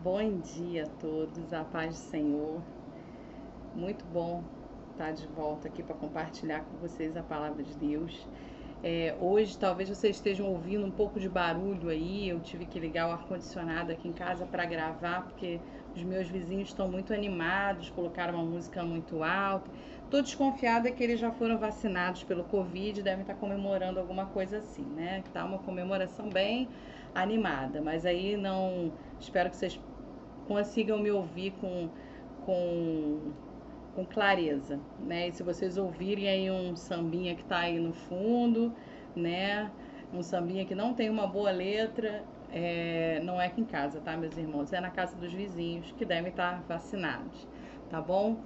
Bom dia a todos, a paz do Senhor. Muito bom estar de volta aqui para compartilhar com vocês a palavra de Deus. Hoje talvez vocês estejam ouvindo um pouco de barulho aí. Eu tive que ligar o ar-condicionado aqui em casa para gravar, porque os meus vizinhos estão muito animados, colocaram uma música muito alta. Estou desconfiada que eles já foram vacinados pelo Covid, devem estar comemorando alguma coisa assim, né? Tá uma comemoração bem animada, mas aí não... Espero que vocês consigam me ouvir com, com clareza, né? E se vocês ouvirem aí um sambinha que tá aí no fundo, né? Um sambinha que não tem uma boa letra, não é aqui em casa, tá, meus irmãos? É na casa dos vizinhos que devem estar vacinados, tá bom?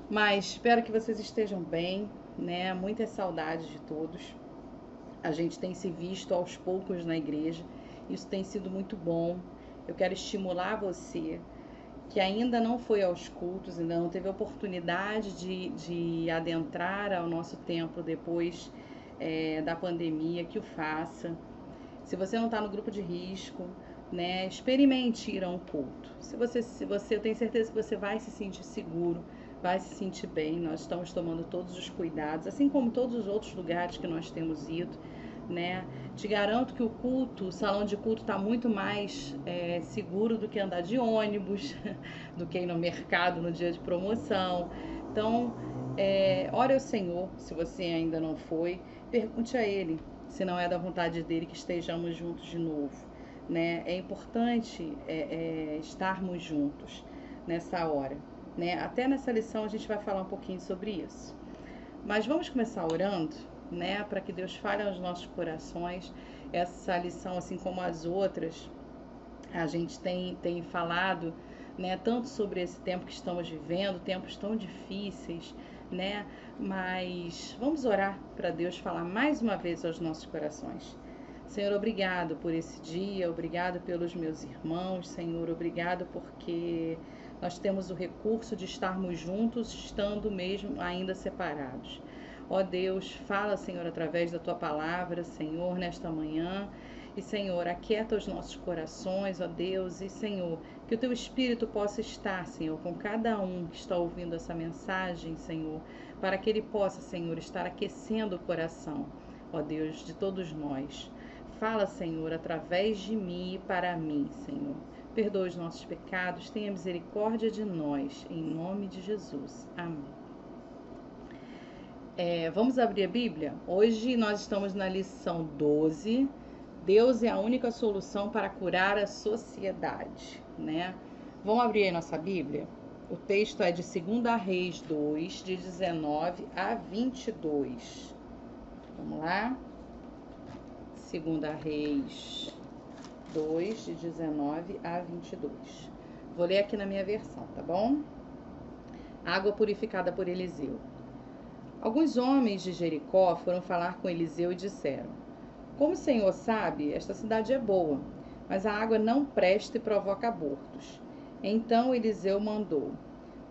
Mas espero que vocês estejam bem, né? Muitas saudades de todos. A gente tem se visto aos poucos na igreja, isso tem sido muito bom. Eu quero estimular você que ainda não foi aos cultos, ainda não teve a oportunidade de adentrar ao nosso templo depois da pandemia, que o faça. Se você não está no grupo de risco, né, experimente ir a um culto. Eu tenho certeza que você vai se sentir seguro, vai se sentir bem. Nós estamos tomando todos os cuidados, assim como todos os outros lugares que nós temos ido, né? Te garanto que o salão de culto está muito mais seguro do que andar de ônibus, do que ir no mercado no dia de promoção. Então, ore ao Senhor, se você ainda não foi, pergunte a Ele, se não é da vontade dele que estejamos juntos de novo, né? É importante estarmos juntos nessa hora, né? Até nessa lição a gente vai falar um pouquinho sobre isso. Mas vamos começar orando, né? Para que Deus fale aos nossos corações. Essa lição, assim como as outras, a gente tem falado, né? Tanto sobre esse tempo que estamos vivendo, tempos tão difíceis, né? Mas vamos orar para Deus falar mais uma vez aos nossos corações. Senhor, obrigado por esse dia, obrigado pelos meus irmãos, Senhor, obrigado porque nós temos o recurso de estarmos juntos, estando mesmo ainda separados. Ó Deus, fala, Senhor, através da Tua palavra, Senhor, nesta manhã. E, Senhor, aquieta os nossos corações, ó Deus, e, Senhor, que o Teu Espírito possa estar, Senhor, com cada um que está ouvindo essa mensagem, Senhor, para que ele possa, Senhor, estar aquecendo o coração, ó Deus, de todos nós. Fala, Senhor, através de mim e para mim, Senhor. Perdoa os nossos pecados, tenha misericórdia de nós, em nome de Jesus. Amém. Vamos abrir a Bíblia? Hoje nós estamos na lição 12. Deus é a única solução para curar a sociedade, né? Vamos abrir aí nossa Bíblia? O texto é de 2 Reis 2, de 19 a 22. Vamos lá? 2 Reis 2, de 19 a 22. Vou ler aqui na minha versão, tá bom? Água purificada por Eliseu. Alguns homens de Jericó foram falar com Eliseu e disseram: como o Senhor sabe, esta cidade é boa, mas a água não presta e provoca abortos. Então Eliseu mandou: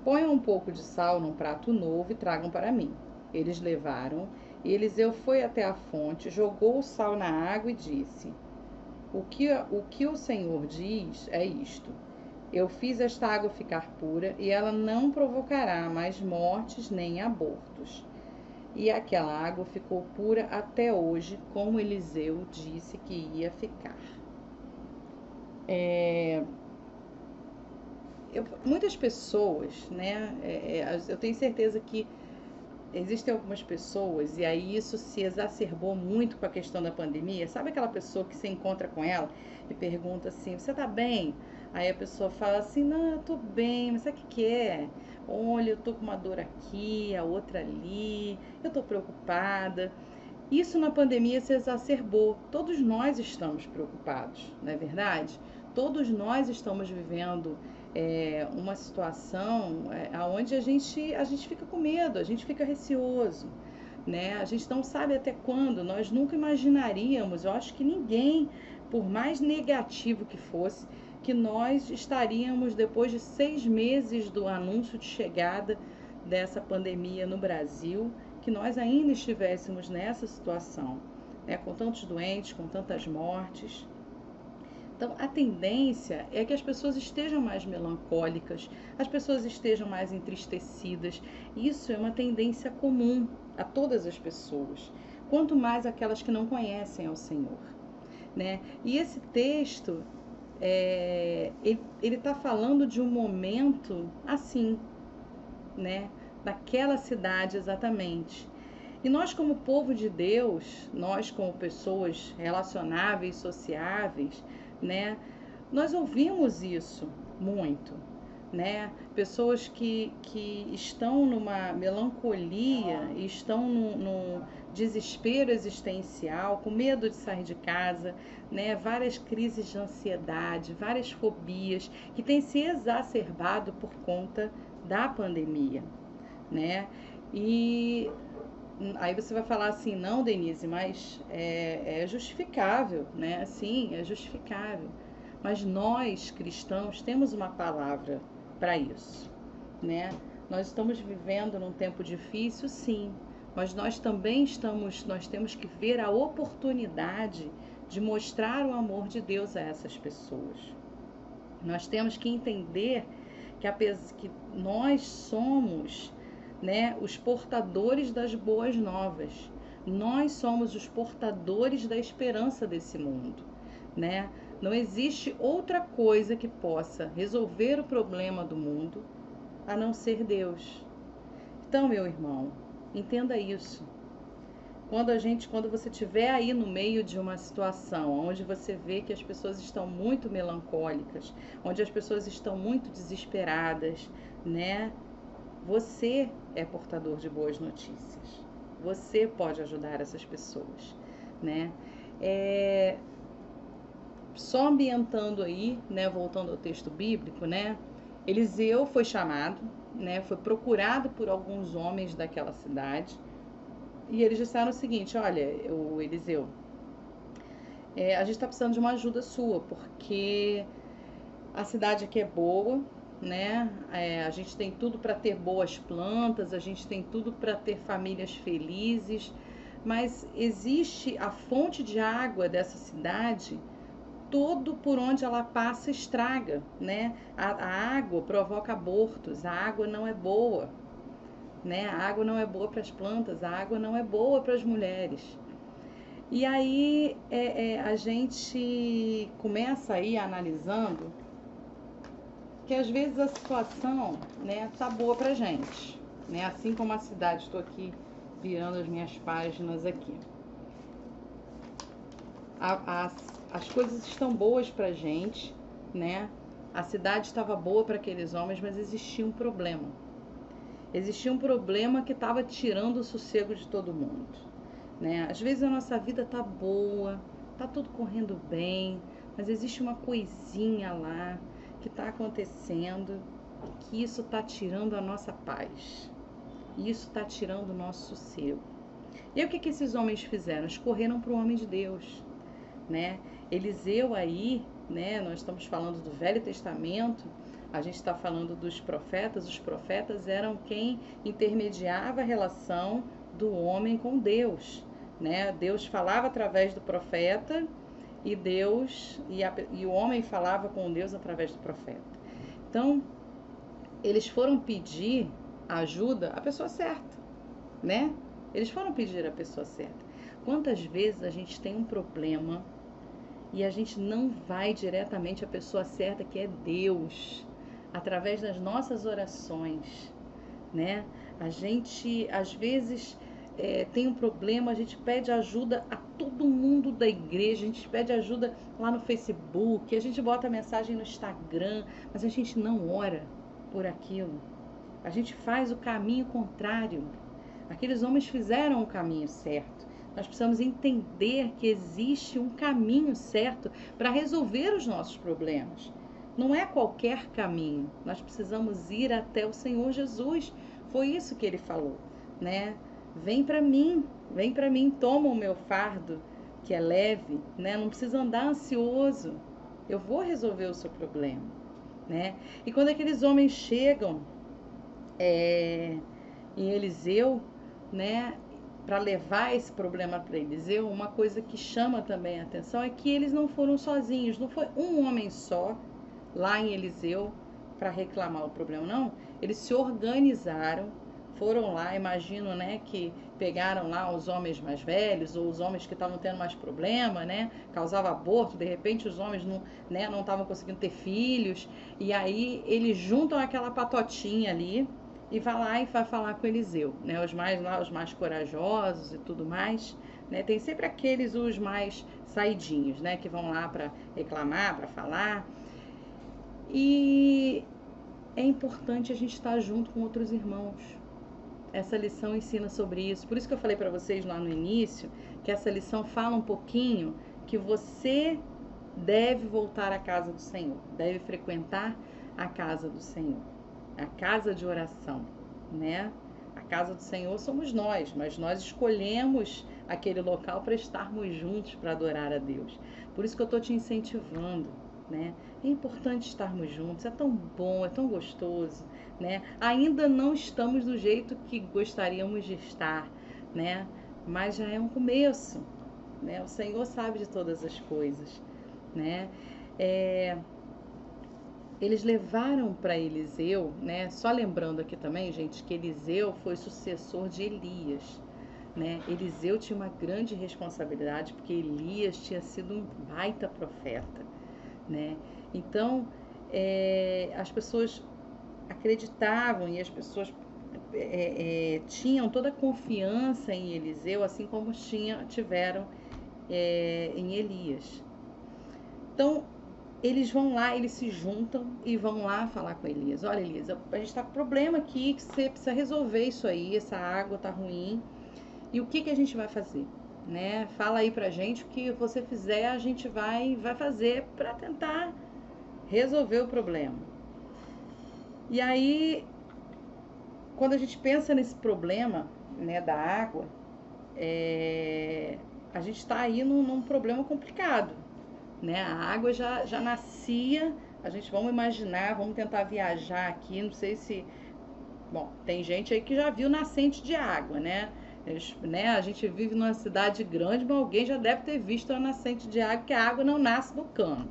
ponham um pouco de sal num prato novo e tragam para mim. Eles levaram, e Eliseu foi até a fonte, jogou o sal na água e disse: o que o Senhor diz é isto: eu fiz esta água ficar pura, e ela não provocará mais mortes nem abortos. E aquela água ficou pura até hoje, como Eliseu disse que ia ficar. Muitas pessoas, né? Eu tenho certeza que existem algumas pessoas, e aí isso se exacerbou muito com a questão da pandemia. Sabe aquela pessoa que você encontra com ela e pergunta assim: você tá bem? Aí a pessoa fala assim: não, eu tô bem, mas sabe o que é? Olha, eu tô com uma dor aqui, a outra ali, eu tô preocupada. Isso na pandemia se exacerbou. Todos nós estamos preocupados, não é verdade? Todos nós estamos vivendo uma situação onde a gente fica com medo, a gente fica receoso, né? A gente não sabe até quando. Nós nunca imaginaríamos, eu acho que ninguém, por mais negativo que fosse, que nós estaríamos, depois de 6 meses do anúncio de chegada dessa pandemia no Brasil, que nós ainda estivéssemos nessa situação, né? Com tantos doentes, com tantas mortes. Então, a tendência é que as pessoas estejam mais melancólicas, as pessoas estejam mais entristecidas. Isso é uma tendência comum a todas as pessoas, quanto mais aquelas que não conhecem ao Senhor, né? E esse texto, ele está falando de um momento assim, né? Daquela cidade exatamente. E nós, como povo de Deus, nós como pessoas relacionáveis, sociáveis, né? Nós ouvimos isso muito, né? Pessoas que estão numa melancolia, estão num desespero existencial, com medo de sair de casa, né? Várias crises de ansiedade, várias fobias que têm se exacerbado por conta da pandemia, né? E aí você vai falar assim, não, Denise, mas é justificável, né? Sim, é justificável. Mas nós, cristãos, temos uma palavra para isso, né? Nós estamos vivendo num tempo difícil, sim, mas nós também nós temos que ver a oportunidade de mostrar o amor de Deus a essas pessoas. Nós temos que entender que nós somos, né, os portadores das boas novas. Nós somos os portadores da esperança desse mundo, né? Não existe outra coisa que possa resolver o problema do mundo a não ser Deus. Então, meu irmão, entenda isso. Quando você estiver aí no meio de uma situação onde você vê que as pessoas estão muito melancólicas, onde as pessoas estão muito desesperadas, né? Você é portador de boas notícias. Você pode ajudar essas pessoas, né? Só ambientando aí, né? Voltando ao texto bíblico, né? Eliseu foi chamado, né? Foi procurado por alguns homens daquela cidade. E eles disseram o seguinte: olha, o Eliseu, a gente está precisando de uma ajuda sua, porque a cidade aqui é boa, né? A gente tem tudo para ter boas plantas, a gente tem tudo para ter famílias felizes, mas existe a fonte de água dessa cidade, todo por onde ela passa estraga, né? A água provoca abortos, a água não é boa, né? A água não é boa para as plantas, a água não é boa para as mulheres. E aí a gente começa aí analisando que às vezes a situação, né, tá boa pra gente, né? Assim como a cidade, estou aqui virando as minhas páginas aqui. As coisas estão boas pra gente, né? A cidade estava boa para aqueles homens, mas existia um problema. Existia um problema que estava tirando o sossego de todo mundo, né? Às vezes a nossa vida tá boa, tá tudo correndo bem, mas existe uma coisinha lá que está acontecendo, que isso está tirando a nossa paz, isso está tirando o nosso sossego. E aí, o que esses homens fizeram? Eles correram para o homem de Deus, né? Eliseu aí, né? Nós estamos falando do Velho Testamento, a gente está falando dos profetas. Os profetas eram quem intermediava a relação do homem com Deus, né? Deus falava através do profeta e o homem falava com Deus através do profeta. Então, eles foram pedir ajuda à pessoa certa, né? Eles foram pedir à pessoa certa. Quantas vezes a gente tem um problema e a gente não vai diretamente à pessoa certa, que é Deus, através das nossas orações, né? A gente, às vezes, tem um problema, a gente pede ajuda a todo mundo da igreja, a gente pede ajuda lá no Facebook, a gente bota mensagem no Instagram, mas a gente não ora por aquilo. A gente faz o caminho contrário. Aqueles homens fizeram o caminho certo. Nós precisamos entender que existe um caminho certo para resolver os nossos problemas. Não é qualquer caminho. Nós precisamos ir até o Senhor Jesus. Foi isso que ele falou, né? Vem para mim, toma o meu fardo, que é leve, né? Não precisa andar ansioso. Eu vou resolver o seu problema, né? E quando aqueles homens chegam em Eliseu, né? para levar esse problema para Eliseu, uma coisa que chama também a atenção é que eles não foram sozinhos, não foi um homem só lá em Eliseu para reclamar o problema, não. Eles se organizaram, foram lá, imagino, né, que pegaram lá os homens mais velhos ou os homens que estavam tendo mais problema, né, causava aborto, de repente os homens não, né, não estavam conseguindo ter filhos, e aí eles juntam aquela patotinha ali e vai lá e vai falar com Eliseu, né, os mais corajosos e tudo mais, né, tem sempre aqueles os mais saidinhos, né, que vão lá para reclamar, para falar. E é importante a gente estar junto com outros irmãos. Essa lição ensina sobre isso. Por isso que eu falei para vocês lá no início, que essa lição fala um pouquinho que você deve voltar à casa do Senhor, deve frequentar a casa do Senhor, a casa de oração, né? A casa do Senhor somos nós, mas nós escolhemos aquele local para estarmos juntos, para adorar a Deus. Por isso que eu estou te incentivando, né? É importante estarmos juntos, é tão bom, é tão gostoso, né? Ainda não estamos do jeito que gostaríamos de estar, né? Mas já é um começo, né? O Senhor sabe de todas as coisas, né? Eles levaram para Eliseu, né? Só lembrando aqui também, gente, que Eliseu foi sucessor de Elias, né? Eliseu tinha uma grande responsabilidade porque Elias tinha sido um baita profeta, né? Então, as pessoas acreditavam e as pessoas tinham toda a confiança em Eliseu, assim como tiveram em Elias. Então, eles vão lá, eles se juntam e vão lá falar com Elias. Olha, Elias, a gente está com problema aqui, que você precisa resolver isso aí, essa água está ruim. E o que a gente vai fazer? Né? Fala aí pra gente, o que você fizer, a gente vai fazer para tentar resolver o problema. E aí, quando a gente pensa nesse problema, né, da água, a gente está aí num problema complicado, né? A água já nascia, vamos imaginar, vamos tentar viajar aqui, não sei se... Bom, tem gente aí que já viu nascente de água, né? A gente vive numa cidade grande, mas alguém já deve ter visto a nascente de água, que a água não nasce no cano.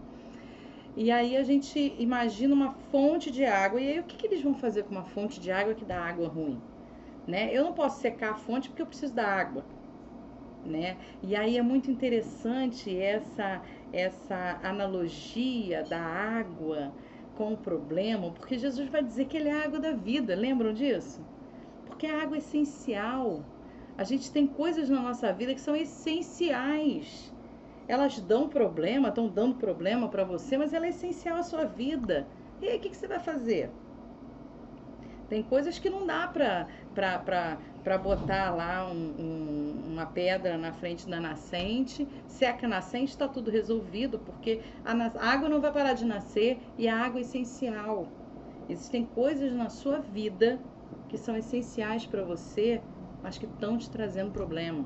E aí a gente imagina uma fonte de água, e aí o que eles vão fazer com uma fonte de água que dá água ruim? Né? Eu não posso secar a fonte porque eu preciso da água, né? E aí é muito interessante essa analogia da água com o problema, porque Jesus vai dizer que ele é a água da vida, lembram disso? Porque a água é essencial. A gente tem coisas na nossa vida que são essenciais. Elas dão problema, estão dando problema para você, mas ela é essencial à sua vida. E aí, o que você vai fazer? Tem coisas que não dá para botar lá uma pedra na frente da nascente, seca a nascente, está tudo resolvido, porque a água não vai parar de nascer e a água é essencial. Existem coisas na sua vida que são essenciais para você, mas que estão te trazendo problema.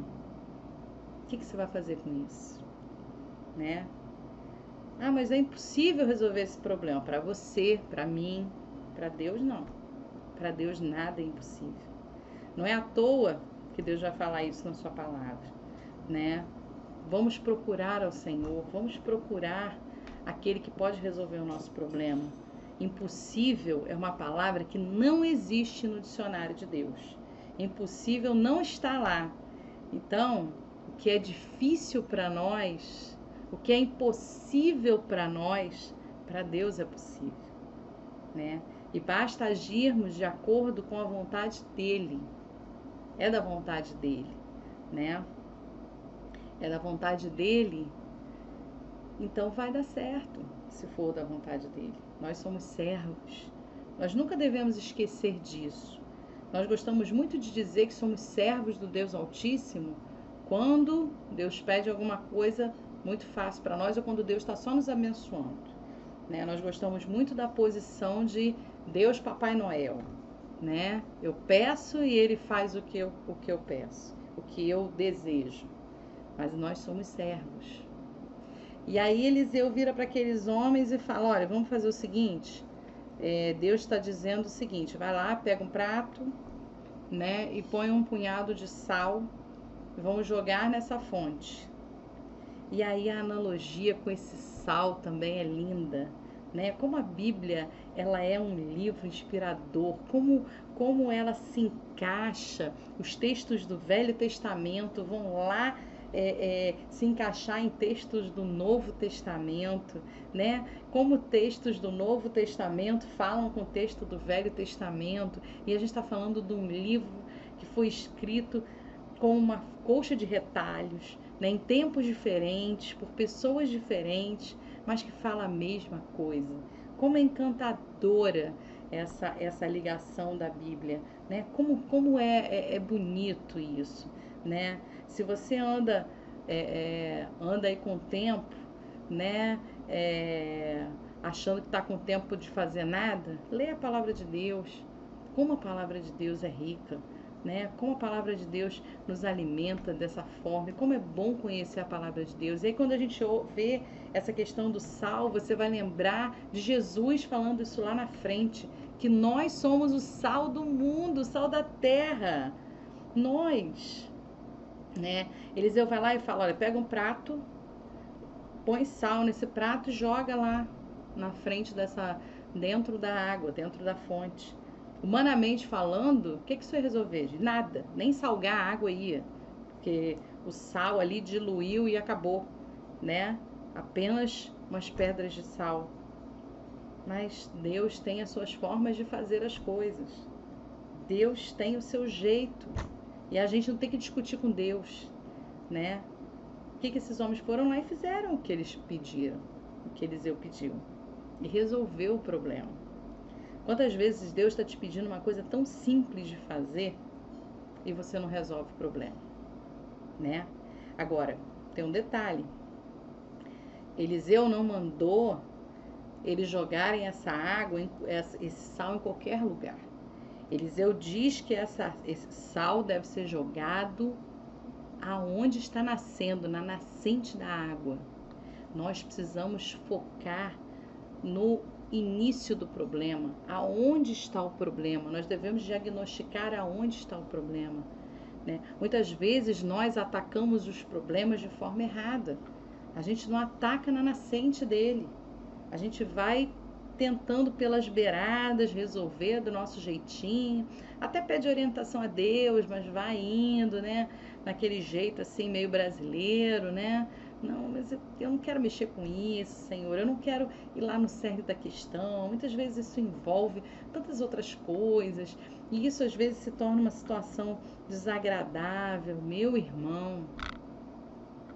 O que você vai fazer com isso? Né? Ah, mas é impossível resolver esse problema. Para você, para mim, para Deus não. Para Deus nada é impossível. Não é à toa que Deus vai falar isso na sua palavra, né? Vamos procurar ao Senhor, vamos procurar aquele que pode resolver o nosso problema. Impossível é uma palavra que não existe no dicionário de Deus. Impossível não está lá. Então, o que é difícil para nós, o que é impossível para nós, para Deus é possível, né? E basta agirmos de acordo com a vontade dele. É da vontade dele, né? É da vontade dele, então vai dar certo, se for da vontade dele. Nós somos servos. Nós nunca devemos esquecer disso. Nós gostamos muito de dizer que somos servos do Deus Altíssimo quando Deus pede alguma coisa muito fácil para nós ou quando Deus está só nos abençoando, né? Nós gostamos muito da posição de Deus Papai Noel, né? Eu peço e ele faz o que eu peço, o que eu desejo. Mas nós somos servos. E aí Eliseu vira para aqueles homens e fala: olha, vamos fazer o seguinte, Deus está dizendo o seguinte, vai lá, pega um prato, né, e põe um punhado de sal e vamos jogar nessa fonte. E aí a analogia com esse sal também é linda, né? Como a Bíblia, ela é um livro inspirador, como ela se encaixa, os textos do Velho Testamento vão lá se encaixar em textos do Novo Testamento, né? Como textos do Novo Testamento falam com o texto do Velho Testamento, e a gente está falando de um livro que foi escrito com uma colcha de retalhos, né, em tempos diferentes, por pessoas diferentes, mas que fala a mesma coisa. Como é encantadora essa ligação da Bíblia, né? Como é bonito isso, né? Se você anda aí com o tempo, né? Achando que está com tempo de fazer nada, lê a palavra de Deus. Como a palavra de Deus é rica, né? Como a palavra de Deus nos alimenta dessa forma, e como é bom conhecer a palavra de Deus. E aí quando a gente vê essa questão do sal, você vai lembrar de Jesus falando isso lá na frente, que nós somos o sal do mundo, o sal da terra. Nós, né? Eliseu vai lá e fala, olha, pega um prato, põe sal nesse prato e joga lá na frente dentro da água, dentro da fonte. Humanamente falando, o que isso ia resolver? Nada, nem salgar a água ia, porque o sal ali diluiu e acabou, né? Apenas umas pedras de sal. Mas Deus tem as suas formas de fazer as coisas. Deus tem o seu jeito. E a gente não tem que discutir com Deus, né? O que esses homens foram lá e fizeram o que eles pediram, o que Eliseu pediu. E resolveu o problema. Quantas vezes Deus está te pedindo uma coisa tão simples de fazer e você não resolve o problema, né? Agora, tem um detalhe. Eliseu não mandou eles jogarem essa água, esse sal em qualquer lugar. Eliseu diz que esse sal deve ser jogado aonde está nascendo, na nascente da água. Nós precisamos focar no início do problema, aonde está o problema. Nós devemos diagnosticar aonde está o problema, né? Muitas vezes nós atacamos os problemas de forma errada. A gente não ataca na nascente dele. A gente vai tentando pelas beiradas resolver do nosso jeitinho, até pede orientação a Deus, mas vai indo, né? Naquele jeito assim meio brasileiro, né? Não, mas eu não quero mexer com isso, Senhor. Eu não quero ir lá no cerne da questão. Muitas vezes isso envolve tantas outras coisas. E isso às vezes se torna uma situação desagradável. Meu irmão,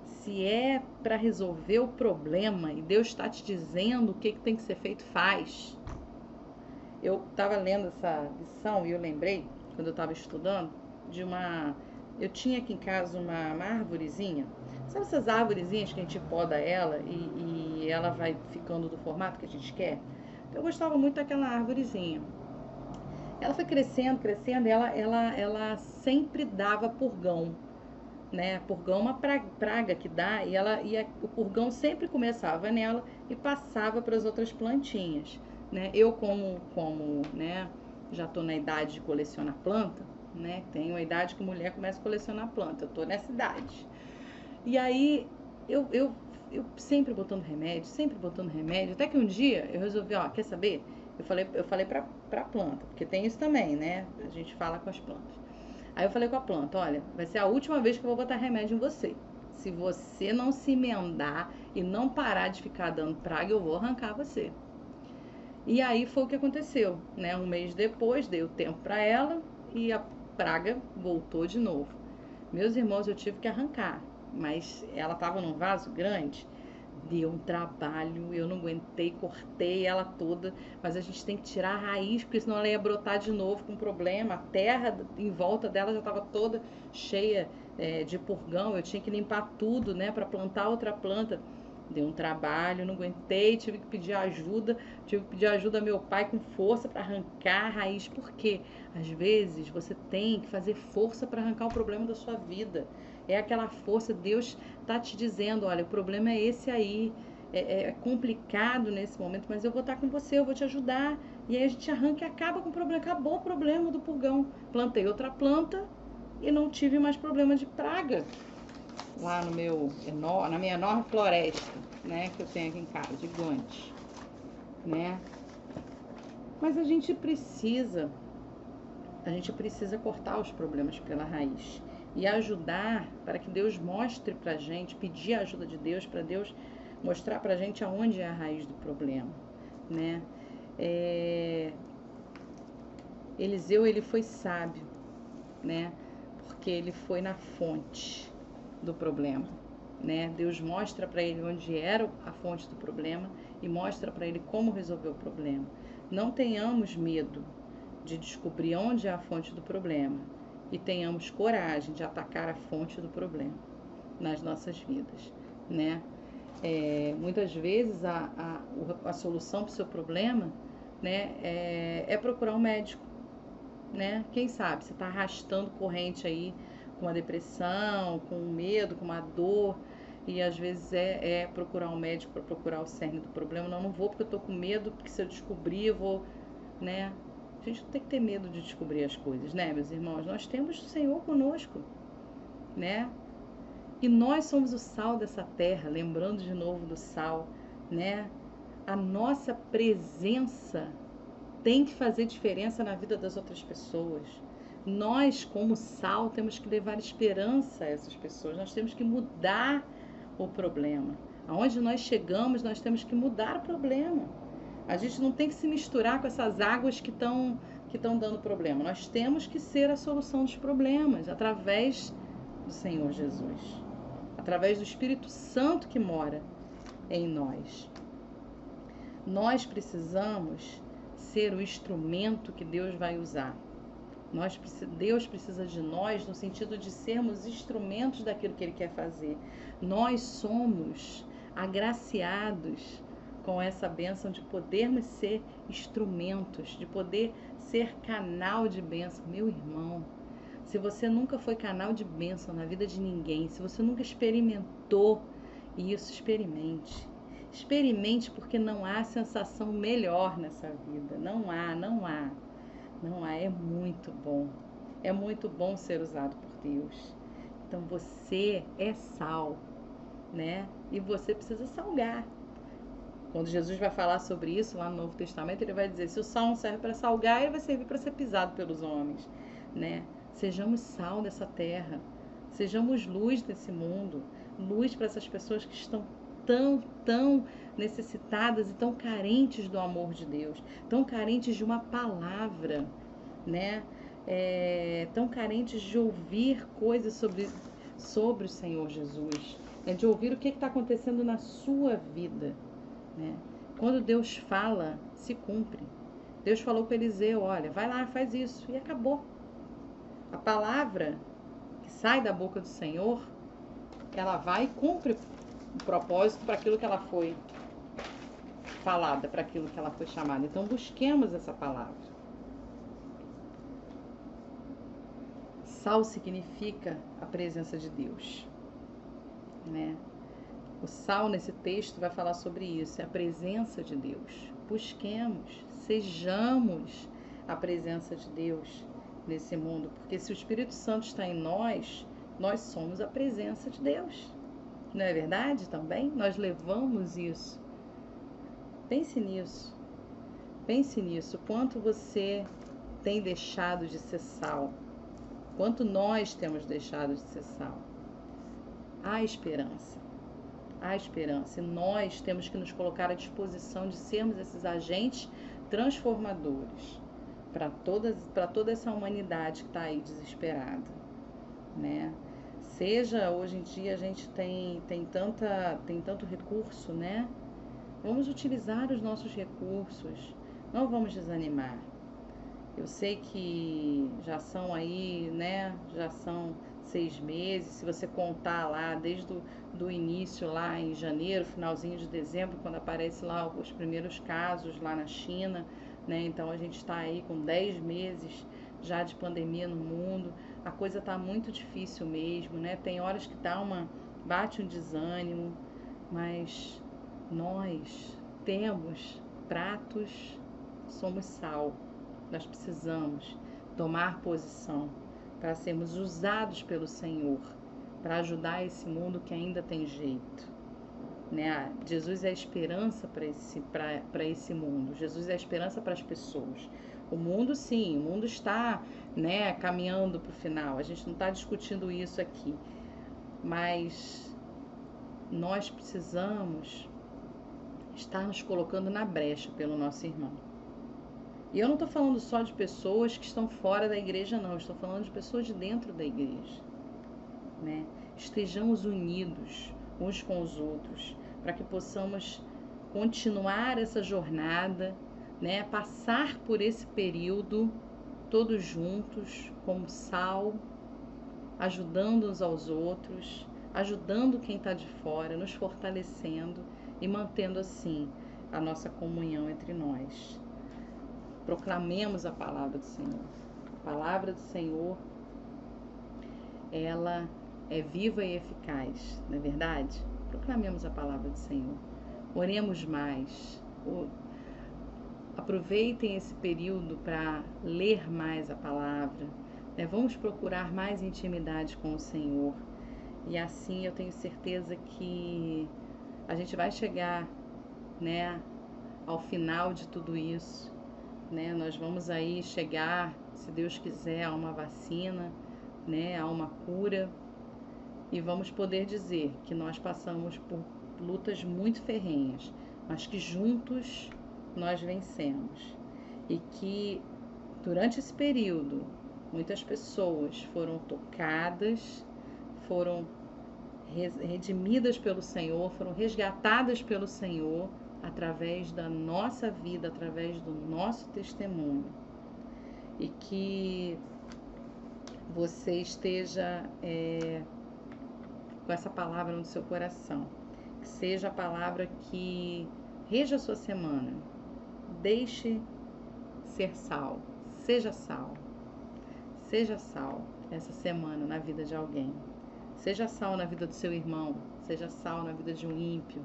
se é para resolver o problema e Deus está te dizendo o que tem que ser feito, faz. Eu estava lendo essa lição e eu lembrei, quando eu estava estudando, de uma... Eu tinha aqui em casa uma arvorezinha. Sabe essas arvorezinhas que a gente poda ela e ela vai ficando do formato que a gente quer? Eu gostava muito daquela arvorezinha. Ela foi crescendo, crescendo, e ela sempre dava purgão, né? Purgão é uma praga que dá, o purgão sempre começava nela e passava para as outras plantinhas, né? Eu como né, já estou na idade de colecionar planta, né? Tenho a idade que mulher começa a colecionar planta, eu estou nessa idade. E aí eu sempre botando remédio, até que um dia eu resolvi, ó, quer saber? Eu falei pra planta, porque tem isso também, né? A gente fala com as plantas. Aí eu falei com a planta, olha, vai ser a última vez que eu vou botar remédio em você. Se você não se emendar e não parar de ficar dando praga, eu vou arrancar você. E aí foi o que aconteceu, né? Um mês depois, dei o tempo para ela e a praga voltou de novo. Meus irmãos, eu tive que arrancar, mas ela estava num vaso grande, deu um trabalho, eu não aguentei, cortei ela toda, mas a gente tem que tirar a raiz, porque senão ela ia brotar de novo com problema. A terra em volta dela já estava toda cheia de purgão, eu tinha que limpar tudo, né, para plantar outra planta. Deu um trabalho, não aguentei, tive que pedir ajuda a meu pai com força para arrancar a raiz, porque às vezes você tem que fazer força para arrancar o problema da sua vida. É aquela força, Deus está te dizendo, olha, o problema é esse aí, é complicado nesse momento, mas eu vou estar com você, eu vou te ajudar. E aí a gente arranca e acaba com o problema, acabou o problema do purgão. Plantei outra planta, e não tive mais problema de praga lá no na minha enorme floresta, né, que eu tenho aqui em casa, gigante, né? Mas a gente precisa cortar os problemas pela raiz e ajudar para que Deus mostre pra gente, pedir a ajuda de Deus para Deus mostrar pra gente aonde é a raiz do problema, né? Eliseu, ele foi sábio, né? Porque ele foi na fonte do problema, né? Deus mostra para ele onde era a fonte do problema e mostra para ele como resolver o problema. Não tenhamos medo de descobrir onde é a fonte do problema e tenhamos coragem de atacar a fonte do problema nas nossas vidas, né? Muitas vezes a solução para o seu problema, né, é procurar um médico, né? Quem sabe você está arrastando corrente aí com uma depressão, com um medo, com uma dor, e às vezes é procurar um médico para procurar o cerne do problema. Não vou porque eu tô com medo, porque se eu descobrir eu vou, né? A gente não tem que ter medo de descobrir as coisas, né, meus irmãos? Nós temos o Senhor conosco, né? E nós somos o sal dessa terra, lembrando de novo do sal, né? A nossa presença tem que fazer diferença na vida das outras pessoas. Nós, como sal, temos que levar esperança a essas pessoas. Nós temos que mudar o problema. Aonde nós chegamos, nós temos que mudar o problema. A gente não tem que se misturar com essas águas que estão dando problema. Nós temos que ser a solução dos problemas através do Senhor Jesus, através do Espírito Santo que mora em nós. Nós precisamos ser o instrumento que Deus vai usar. Deus precisa de nós no sentido de sermos instrumentos daquilo que Ele quer fazer. Nós somos agraciados com essa bênção de podermos ser instrumentos, de poder ser canal de bênção. Meu irmão, se você nunca foi canal de bênção na vida de ninguém, se você nunca experimentou isso, experimente. Experimente, porque não há sensação melhor nessa vida. Não há. É muito bom. É muito bom ser usado por Deus. Então você é sal, né? E você precisa salgar. Quando Jesus vai falar sobre isso lá no Novo Testamento, ele vai dizer: se o sal não serve para salgar, ele vai servir para ser pisado pelos homens, né? Sejamos sal dessa terra. Sejamos luz desse mundo. Luz para essas pessoas que estão tão necessitadas e tão carentes do amor de Deus, tão carentes de uma palavra, né? Tão carentes de ouvir coisas sobre o Senhor Jesus, de ouvir o que está acontecendo na sua vida, né? Quando Deus fala, se cumpre. Deus falou com Eliseu: olha, vai lá, faz isso, e acabou. A palavra que sai da boca do Senhor, ela vai e cumpre o propósito para aquilo que ela foi falada, para aquilo que ela foi chamada. Então busquemos essa palavra. Sal significa a presença de Deus, né? O sal nesse texto vai falar sobre isso, é a presença de Deus. Busquemos, sejamos a presença de Deus nesse mundo, porque se o Espírito Santo está em nós, nós somos a presença de Deus. Não é verdade também? Nós levamos isso. Pense nisso. Pense nisso. Quanto você tem deixado de ser sal? Quanto nós temos deixado de ser sal? Há esperança. Há esperança. E nós temos que nos colocar à disposição de sermos esses agentes transformadores para toda essa humanidade que está aí desesperada, né? Seja, hoje em dia a gente tem tanto recurso, né? Vamos utilizar os nossos recursos, não vamos desanimar. Eu sei que já são aí, né? Já são 6 meses, se você contar lá desde do início lá em janeiro, finalzinho de dezembro, quando aparece lá os primeiros casos lá na China, né? Então a gente está aí com 10 meses já de pandemia no mundo. A coisa está muito difícil mesmo, né? Tem horas que bate um desânimo, mas nós temos pratos, somos sal. Nós precisamos tomar posição, para sermos usados pelo Senhor, para ajudar esse mundo que ainda tem jeito. Né? Jesus é a esperança para esse mundo. Jesus é a esperança para as pessoas. O mundo, sim, o mundo está, né, caminhando para o final. A gente não está discutindo isso aqui. Mas nós precisamos estar nos colocando na brecha pelo nosso irmão. E eu não estou falando só de pessoas que estão fora da igreja, não. Eu estou falando de pessoas de dentro da igreja. Né? Estejamos unidos uns com os outros, para que possamos continuar essa jornada, né? Passar por esse período todos juntos, como sal, ajudando uns aos outros, ajudando quem está de fora, nos fortalecendo e mantendo assim a nossa comunhão entre nós. Proclamemos a palavra do Senhor. A palavra do Senhor, ela é viva e eficaz, não é verdade? Proclamemos a palavra do Senhor. Oremos mais. Aproveitem esse período para ler mais a palavra. Né? Vamos procurar mais intimidade com o Senhor. E assim eu tenho certeza que a gente vai chegar, né, ao final de tudo isso. Né? Nós vamos aí chegar, se Deus quiser, a uma vacina, né, a uma cura. E vamos poder dizer que nós passamos por lutas muito ferrenhas, mas que juntos nós vencemos. E que durante esse período, muitas pessoas foram tocadas, foram redimidas pelo Senhor, foram resgatadas pelo Senhor através da nossa vida, através do nosso testemunho. E que você esteja com essa palavra no seu coração. Que seja a palavra que reja a sua semana. Deixe ser sal. Seja sal. Seja sal essa semana na vida de alguém. Seja sal na vida do seu irmão. Seja sal na vida de um ímpio.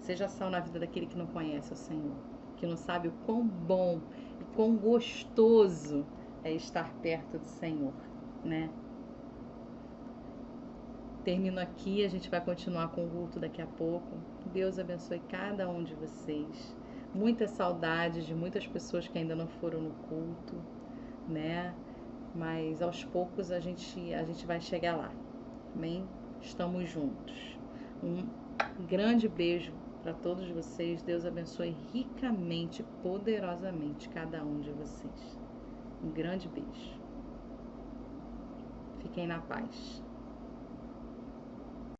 Seja sal na vida daquele que não conhece o Senhor. Que não sabe o quão bom e quão gostoso é estar perto do Senhor, né? Termino aqui, a gente vai continuar com o culto daqui a pouco. Deus abençoe cada um de vocês. Muitas saudades de muitas pessoas que ainda não foram no culto, né? Mas aos poucos a gente vai chegar lá. Amém? Estamos juntos. Um grande beijo para todos vocês. Deus abençoe ricamente, poderosamente cada um de vocês. Um grande beijo. Fiquem na paz.